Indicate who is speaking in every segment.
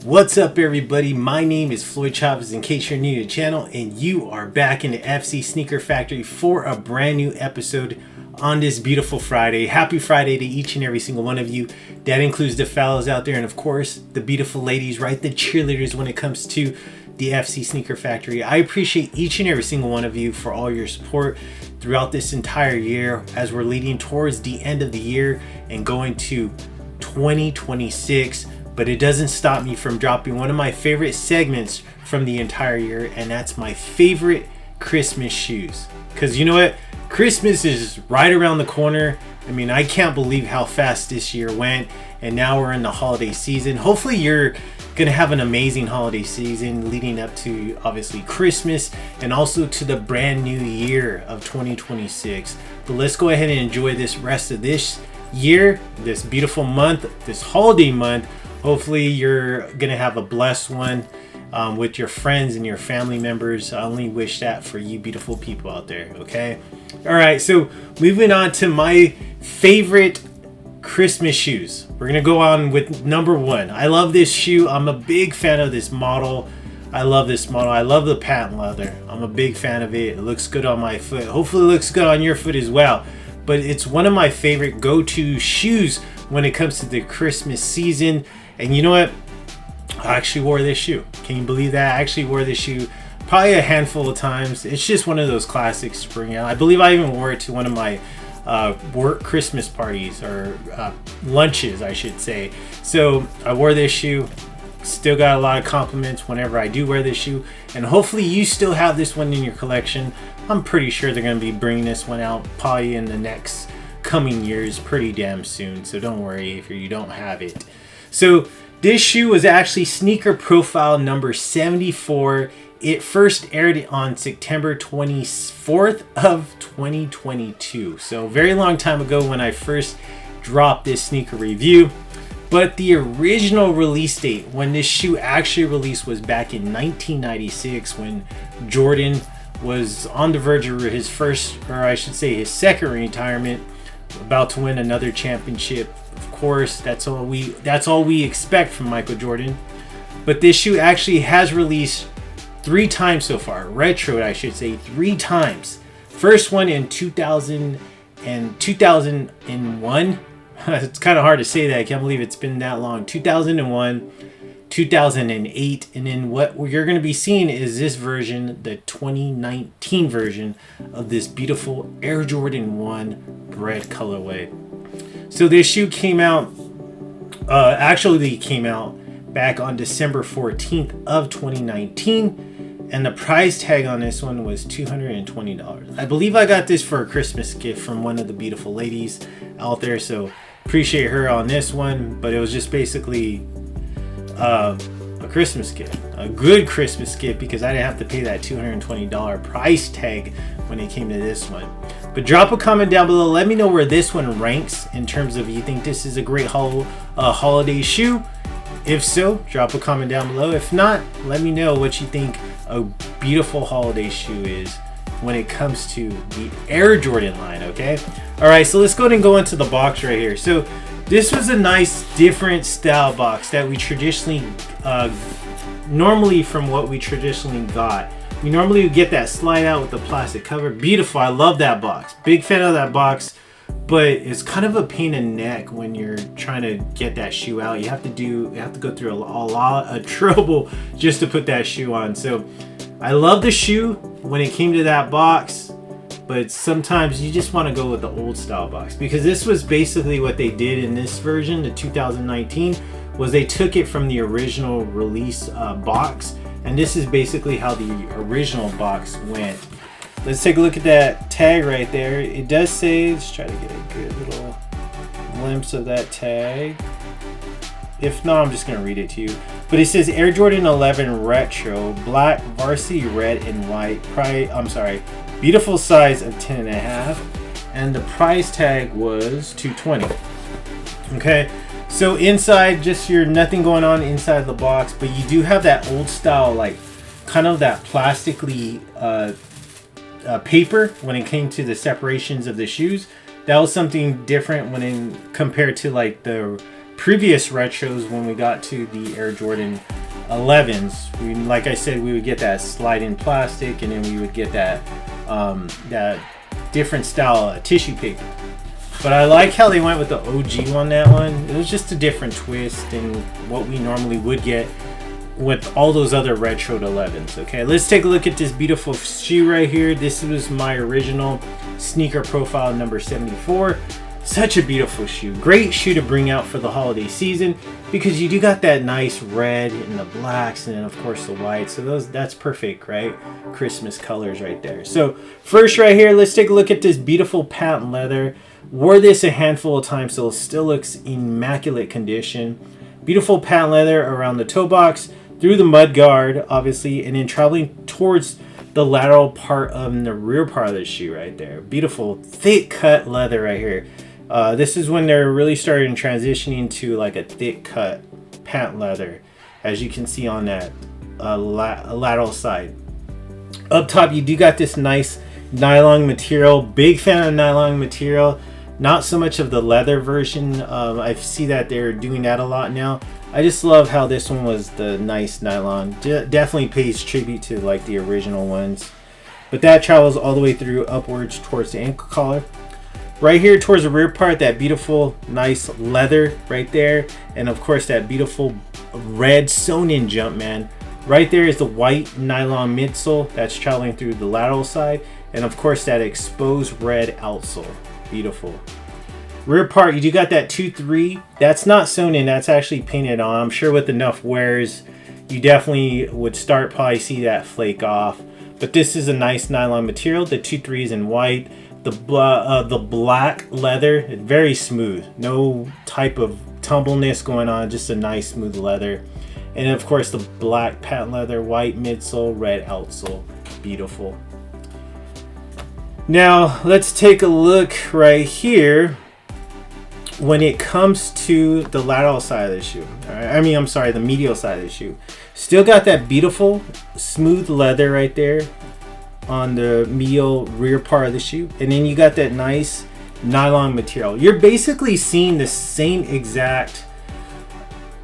Speaker 1: What's up, everybody? My name is Floyd Chavez, in case you're new to the channel, and you are back in the FC Sneaker Factory for a brand new episode on this beautiful Friday. Happy Friday to each and every single one of you. That includes the fellas out there, and of course, the beautiful ladies, right? The cheerleaders when it comes to the FC Sneaker Factory. I appreciate each and every single one of you for all your support throughout this entire year as we're leading towards the end of the year and going to 2026. But it doesn't stop me from dropping one of my favorite segments from the entire year, and that's my favorite Christmas shoes. Because you know what? Christmas is right around the corner. I mean, I can't believe how fast this year went, and now we're in the holiday season. Hopefully you're gonna have an amazing holiday season leading up to obviously Christmas and also to the brand new year of 2026. But let's go ahead and enjoy this rest of this year, this beautiful month, this holiday month. Hopefully you're gonna have a blessed one with your friends and your family members. I only wish that for you beautiful people out there, okay? All right, so moving on to my favorite Christmas shoes. We're gonna go on with number one. I love this shoe. I'm a big fan of this model. I love this model. I love the patent leather. I'm a big fan of it. It looks good on my foot. Hopefully it looks good on your foot as well. But it's one of my favorite go-to shoes when it comes to the Christmas season. And you know what? I actually wore this shoe. Can you believe that? I actually wore this shoe probably a handful of times. It's just one of those classics to bring out. I believe I even wore it to one of my work Christmas parties or lunches, I should say. So I wore this shoe. Still got a lot of compliments whenever I do wear this shoe. And hopefully you still have this one in your collection. I'm pretty sure they're going to be bringing this one out probably in the next coming years pretty damn soon. So don't worry if you don't have it. So this shoe was actually sneaker profile number 74. It first aired on September 24th of 2022. So very long time ago when I first dropped this sneaker review. But the original release date when this shoe actually released was back in 1996 when Jordan was on the verge of his first, or I should say his second retirement, about to win another championship. Of course, that's all we expect from Michael Jordan. But this shoe actually has released 3 times so far. Retro, I should say, 3 times. First one in 2000 and 2001. It's kind of hard to say that. I can't believe it's been that long. 2001, 2008, and then what you're going to be seeing is this version, the 2019 version of this beautiful Air Jordan 1 Bred colorway. So this shoe came out, actually came out back on December 14th of 2019, and the price tag on this one was $220. I believe I got this for a Christmas gift from one of the beautiful ladies out there, so appreciate her on this one. But it was just basically a Christmas gift, a good Christmas gift, because I didn't have to pay that $220 price tag when it came to this one. But drop a comment down below. Let me know where this one ranks in terms of you think this is a great holiday shoe. If so, drop a comment down below. If not, let me know what you think a beautiful holiday shoe is when it comes to the Air Jordan line, okay? All right, so let's go ahead and go into the box right here. So this was a nice different style box that we traditionally, normally from what we traditionally got. We normally would get that slide out with the plastic cover. Beautiful, I love that box. Big fan of that box, but it's kind of a pain in the neck when you're trying to get that shoe out. You have to go through a lot of trouble just to put that shoe on. So I love the shoe when it came to that box, but sometimes you just want to go with the old style box, because this was basically what they did in this version, the 2019, was they took it from the original release box, and this is basically how the original box went. Let's take a look at that tag right there. It does say, let's try to get a good little glimpse of that tag. If not, I'm just going to read it to you. But it says Air Jordan 11 Retro, black, varsity red and white. Beautiful size of 10.5. And the price tag was $220. Okay, so inside, just nothing going on inside the box, but you do have that old style, like kind of that plastically paper when it came to the separations of the shoes. That was something different when compared to like the previous retros when we got to the Air Jordan 11s. Like I said, we would get that slide-in plastic, and then we would get that that different style tissue paper. But I like how they went with the OG on that one. It was just a different twist than what we normally would get with all those other retroed 11s. Okay, let's take a look at this beautiful shoe right here. This was my original sneaker profile number 74. Such a beautiful shoe. Great shoe to bring out for the holiday season, because you do got that nice red and the blacks, and then of course the white. So that's perfect, right? Christmas colors right there. So first right here, let's take a look at this beautiful patent leather. Wore this a handful of times, so it still looks immaculate condition. Beautiful patent leather around the toe box, through the mud guard, obviously, and then traveling towards the lateral part of the rear part of the shoe right there. Beautiful thick cut leather right here. This is when they're really starting transitioning to like a thick cut patent leather, as you can see on that lateral side. Up top, you do got this nice nylon material. Big fan of nylon material. Not so much of the leather version. I see that they're doing that a lot now. I just love how this one was the nice nylon. Definitely pays tribute to like the original ones. But that travels all the way through upwards towards the ankle collar. Right here towards the rear part, that beautiful nice leather right there. And of course that beautiful red sewn in Jumpman. Right there is the white nylon midsole that's traveling through the lateral side. And of course that exposed red outsole. Beautiful. Rear part, you do got that 2-3. That's not sewn in, that's actually painted on. I'm sure with enough wears, you definitely would probably see that flake off. But this is a nice nylon material. The 2-3 is in white. The black leather, very smooth. No type of tumbleness going on, just a nice smooth leather. And of course the black patent leather, white midsole, red outsole. Beautiful. Now let's take a look right here when it comes to the lateral side of the shoe. All right, I'm sorry, the medial side of the shoe. Still got that beautiful smooth leather right there on the medial rear part of the shoe, and then you got that nice nylon material. You're basically seeing the same exact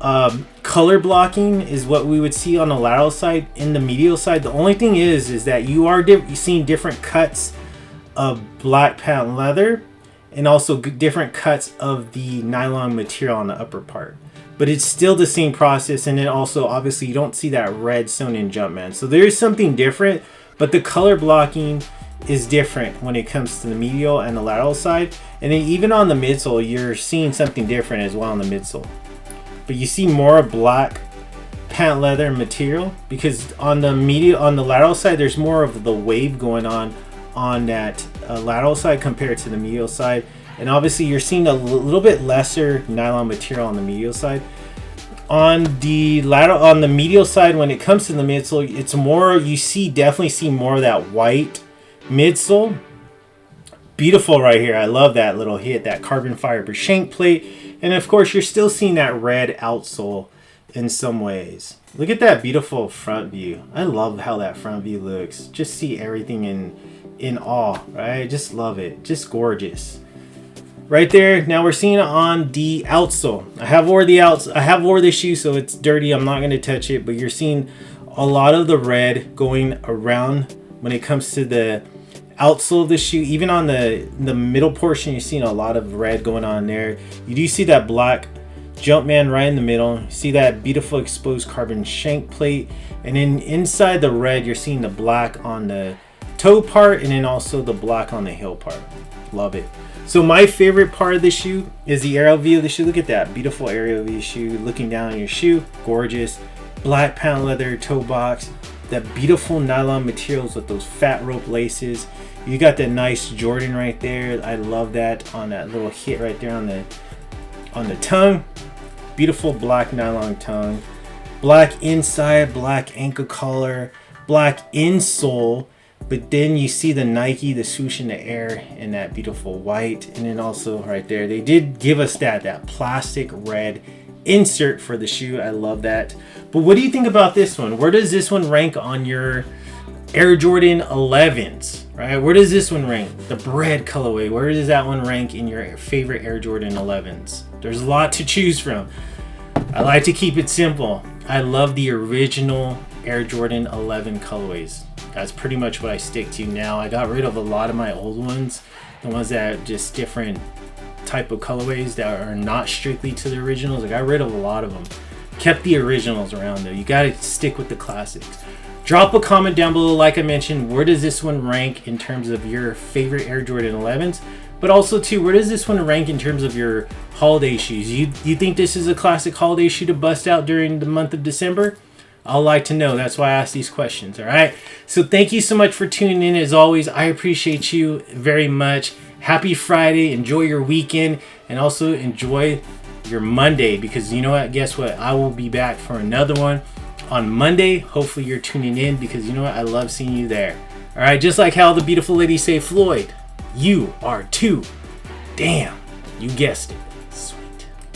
Speaker 1: color blocking is what we would see on the lateral side. In the medial side, the only thing is that you are seeing different cuts of black patent leather, and also different cuts of the nylon material on the upper part, but it's still the same process. And then also obviously you don't see that red sewn in Jumpman, so there is something different, but the color blocking is different when it comes to the medial and the lateral side. And then even on the midsole, you're seeing something different as well on the midsole, but you see more black patent leather material, because on the lateral side there's more of the wave going on that lateral side compared to the medial side. And obviously you're seeing a little bit lesser nylon material on the medial side. On the medial side, when it comes to the midsole, it's more, definitely see more of that white midsole. Beautiful right here. I love that little hit, that carbon fiber shank plate. And of course you're still seeing that red outsole in some ways. Look at that beautiful front view. I love how that front view looks. Just see everything in awe, right? Just love it. Just gorgeous. Right there. Now we're seeing it on the outsole. I have wore the shoe, so it's dirty. I'm not going to touch it, but you're seeing a lot of the red going around when it comes to the outsole of the shoe. Even on the middle portion, you're seeing a lot of red going on there. You do see that black Jumpman right in the middle. You see that beautiful exposed carbon shank plate, and then inside the red you're seeing the black on the toe part, and then also the black on the heel part. Love it. So my favorite part of the shoe is the aerial view of the shoe. Look at that beautiful aerial view shoe, looking down on your shoe. Gorgeous. Black patent leather toe box, that beautiful nylon materials with those fat rope laces. You got that nice Jordan right there. I love that on that little hit right there on the tongue. Beautiful black nylon tongue. Black inside, black ankle collar, black insole. But then you see the Nike, the swoosh in the air, and that beautiful white. And then also right there, they did give us that plastic red insert for the shoe. I love that. But what do you think about this one? Where does this one rank on your Air Jordan 11s, right? Where does this one rank? The Bred colorway, where does that one rank in your favorite Air Jordan 11s? There's a lot to choose from. I like to keep it simple. I love the original Air Jordan 11 colorways. That's pretty much what I stick to now. I got rid of a lot of my old ones, the ones that are just different type of colorways that are not strictly to the originals. I got rid of a lot of them. Kept the originals around though. You gotta stick with the classics. Drop a comment down below, like I mentioned, where does this one rank in terms of your favorite Air Jordan 11s? But also too, where does this one rank in terms of your holiday shoes? You think this is a classic holiday shoe to bust out during the month of December? I'll like to know. That's why I ask these questions, all right? So thank you so much for tuning in. As always, I appreciate you very much. Happy Friday. Enjoy your weekend. And also enjoy your Monday, because you know what? Guess what? I will be back for another one on Monday. Hopefully you're tuning in, because you know what? I love seeing you there. All right, just like how the beautiful ladies say, Floyd, you are too damn. You guessed it.